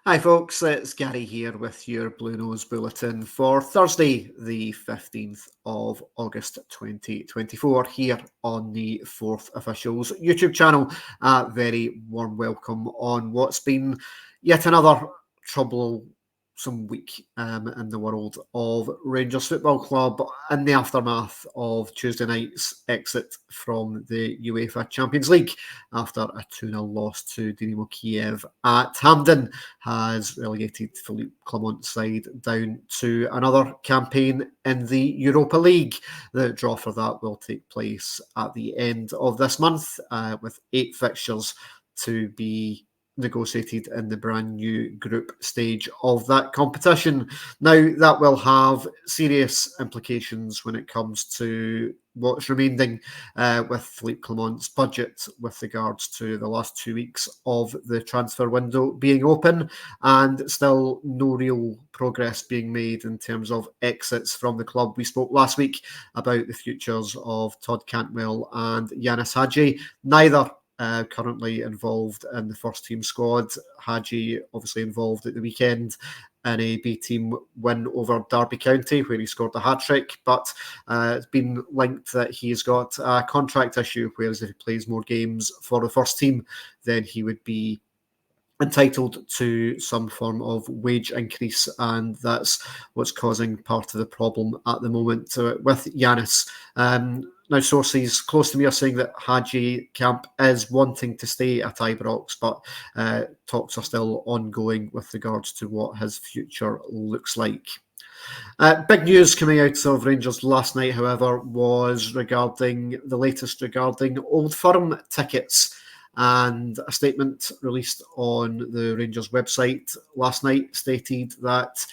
Hi, folks. It's Gary here with your Blue Nose Bulletin for Thursday, the 15th of August 2024, here on the Fourth Officials YouTube channel. Very warm welcome on what's been yet another troublesome week in the world of Rangers Football Club in the aftermath of Tuesday night's exit from the UEFA Champions League after a 2-0 loss to Dynamo Kiev at Hampden has relegated Philippe Clement's side down to another campaign in the Europa League. The draw for that will take place at the end of this month, with 8 fixtures to be negotiated in the brand new group stage of that competition. Now, that will have serious implications when it comes to what's remaining with Philippe Clement's budget with regards to the last 2 weeks of the transfer window being open and still no real progress being made in terms of exits from the club. We spoke last week about the futures of Todd Cantwell and Yanis Hagi. Neither currently involved in the first team squad. Hagi obviously involved at the weekend in a B team win over Derby County, where he scored a hat-trick, but it's been linked that he's got a contract issue, whereas if he plays more games for the first team, then he would be entitled to some form of wage increase, and that's what's causing part of the problem at the moment with Yanis. Now, sources close to me are saying that Hagi Camp is wanting to stay at Ibrox, but talks are still ongoing with regards to what his future looks like. Big news coming out of Rangers last night, however, was regarding the latest regarding Old Firm tickets. And a statement released on the Rangers website last night stated that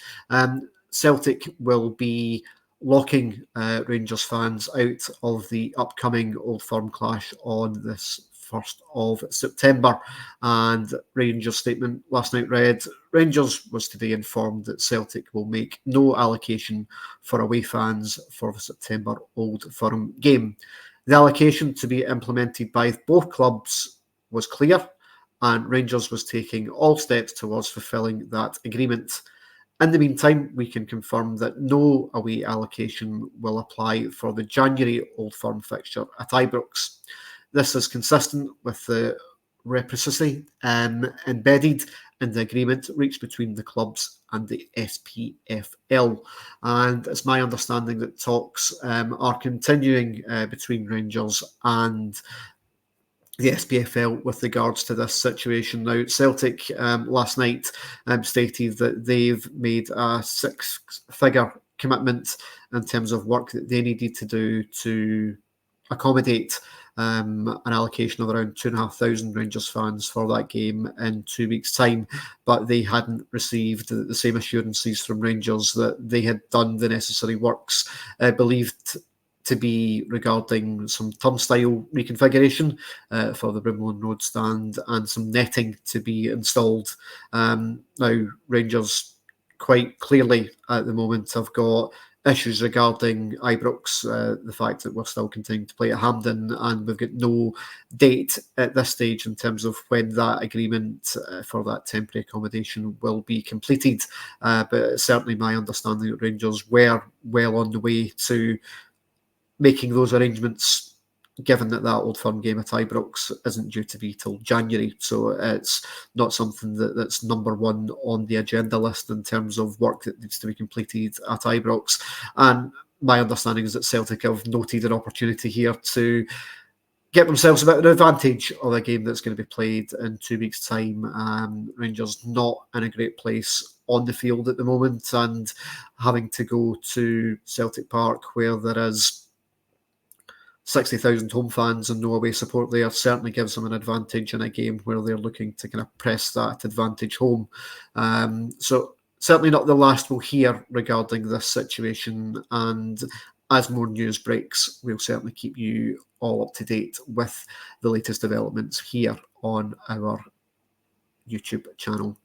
Celtic will be locking Rangers fans out of the upcoming Old Firm clash on this 1st of September. And Rangers' statement last night read, Rangers was today informed that Celtic will make no allocation for away fans for the September Old Firm game. The allocation to be implemented by both clubs was clear, and Rangers was taking all steps towards fulfilling that agreement. In the meantime, we can confirm that no away allocation will apply for the January Old Firm fixture at Ibrox. This is consistent with the reciprocity embedded in the agreement reached between the clubs and the SPFL. And it's my understanding that talks are continuing between Rangers and the SPFL with regards to this situation. Now, Celtic last night stated that they've made a 6-figure commitment in terms of work that they needed to do to accommodate an allocation of around 2,500 Rangers fans for that game in 2 weeks' time, but they hadn't received the same assurances from Rangers that they had done the necessary works believed to be regarding some turnstile reconfiguration for the Brimlone Road stand and some netting to be installed. Now, Rangers quite clearly at the moment have got issues regarding Ibrox, the fact that we're still continuing to play at Hampden, and we've got no date at this stage in terms of when that agreement for that temporary accommodation will be completed. But it's certainly my understanding that Rangers were well on the way to making those arrangements, given that Old Firm game at Ibrox isn't due to be till January. So it's not something that's number one on the agenda list in terms of work that needs to be completed at Ibrox. And my understanding is that Celtic have noted an opportunity here to get themselves a bit of an advantage of a game that's going to be played in 2 weeks' time. Rangers not in a great place on the field at the moment, and having to go to Celtic Park where there is 60,000 home fans and no away support there certainly gives them an advantage in a game where they're looking to kind of press that advantage home. So certainly not the last we'll hear regarding this situation, and as more news breaks, we'll certainly keep you all up to date with the latest developments here on our YouTube channel.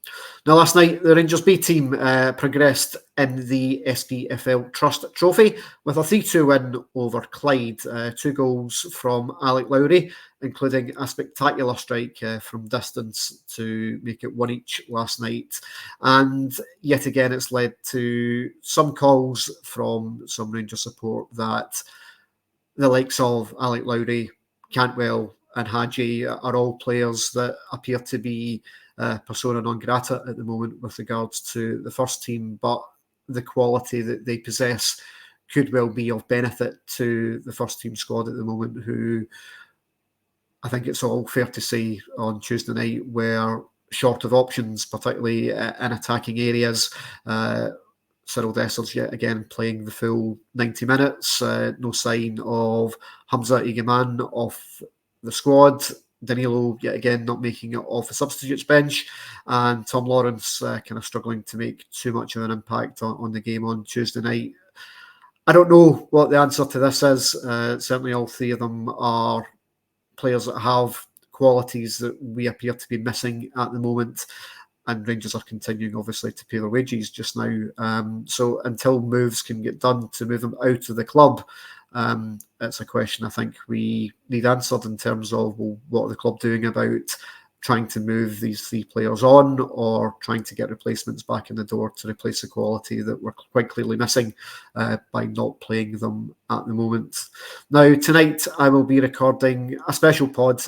Now, last night, the Rangers B team progressed in the SPFL Trust Trophy with a 3-2 win over Clyde. 2 goals from Alec Lowry, including a spectacular strike from distance to make it 1 each last night. And yet again, it's led to some calls from some Rangers support that the likes of Alec Lowry, Cantwell and Hagi are all players that appear to be persona non grata at the moment with regards to the first team, but the quality that they possess could well be of benefit to the first team squad at the moment, who I think it's all fair to say on Tuesday night were short of options, particularly in attacking areas. Cyril Dessers yet again playing the full 90 minutes. No sign of Hamza Egeman off the squad. Danilo yet again not making it off the substitutes bench. And Tom Lawrence kind of struggling to make too much of an impact on the game on Tuesday night. I don't know what the answer to this is. Certainly all three of them are players that have qualities that we appear to be missing at the moment. And Rangers are continuing, obviously, to pay their wages just now. So until moves can get done to move them out of the club, it's a question I think we need answered in terms of, well, what are the club doing about trying to move these 3 players on, or trying to get replacements back in the door to replace the quality that we're quite clearly missing by not playing them at the moment. Now, tonight I will be recording a special pod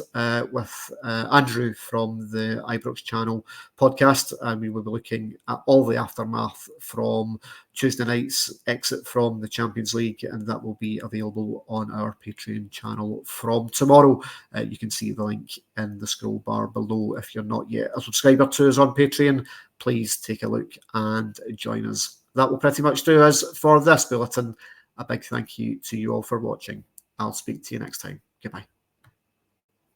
with Andrew from the Ibrox Channel podcast, and we will be looking at all the aftermath from Tuesday night's exit from the Champions League, and that will be available on our Patreon channel from tomorrow. You can see the link in the scroll bar below. If you're not yet a subscriber to us on Patreon, please take a look and join us. That will pretty much do us for this bulletin. A big thank you to you all for watching. I'll speak to you next time. Goodbye.